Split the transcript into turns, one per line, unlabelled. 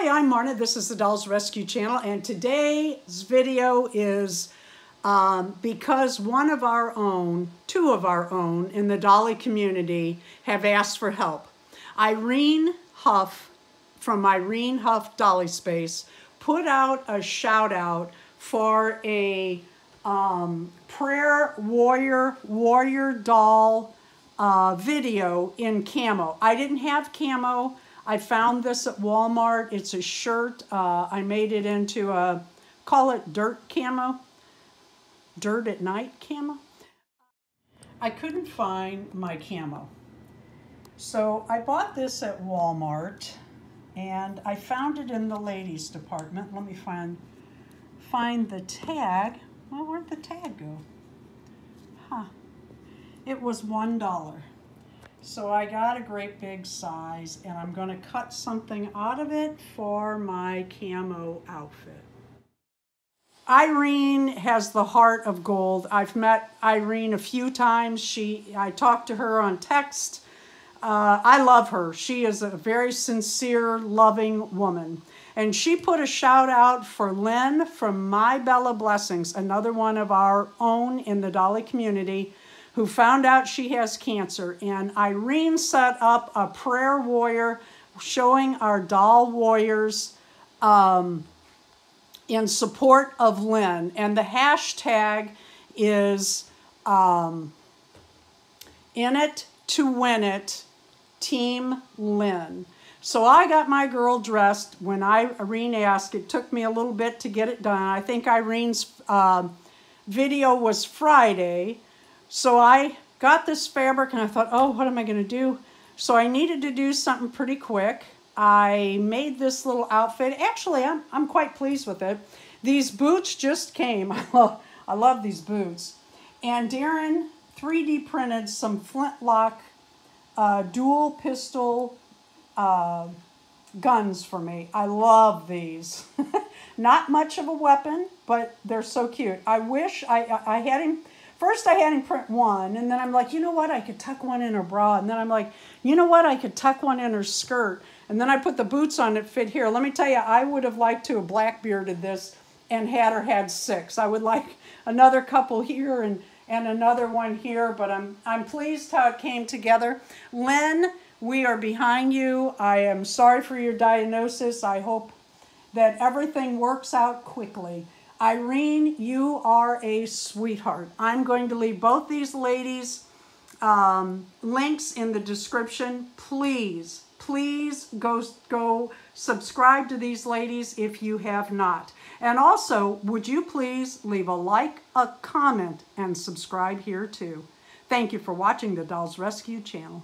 Hi, I'm Marna. This is the Dolls Rescue Channel, and today's video is because two of our own in the Dolly community have asked for help. Irene Huff from Irene Huff Dolly Space put out a shout out for a prayer warrior doll video in camo. I didn't have camo. I found this at Walmart. It's a shirt. I made it into a, call it dirt camo, dirt at night camo. I couldn't find my camo. So I bought this at Walmart and I found it in the ladies department. Let me find the tag. Well, where'd the tag go? Huh. It was $1. So I got a great big size and I'm going to cut something out of it for my camo outfit. Irene has the heart of gold. I've met Irene a few times. I talked to her on text. I love her. She is a very sincere, loving woman. And she put a shout out for Lynn from My Bella Blessings, another one of our own in the Dolly community, who found out she has cancer. And Irene set up a prayer warrior showing our doll warriors in support of Lynn. And the hashtag is In It to Win It, Team Lynn. So I got my girl dressed when Irene asked. It took me a little bit to get it done. I think Irene's video was Friday. So I got this fabric and I thought, oh, what am I going to do? So I needed to do something pretty quick. I made this little outfit. Actually, I'm quite pleased with it. These boots just came. I love these boots. And Darren 3D printed some flintlock dual pistol guns for me. I love these. Not much of a weapon, but they're so cute. I wish I had him. First, I had him print one, and then I'm like, you know what? I could tuck one in her bra. And then I'm like, you know what? I could tuck one in her skirt. And then I put the boots on that fit here. Let me tell you, I would have liked to have blackbearded this and had her had 6. I would like another couple here and another one here, but I'm pleased how it came together. Lynn, we are behind you. I am sorry for your diagnosis. I hope that everything works out quickly. Irene, you are a sweetheart. I'm going to leave both these ladies' links in the description. Please go subscribe to these ladies if you have not. And also, would you please leave a like, a comment, and subscribe here too. Thank you for watching the Dolls Rescue Channel.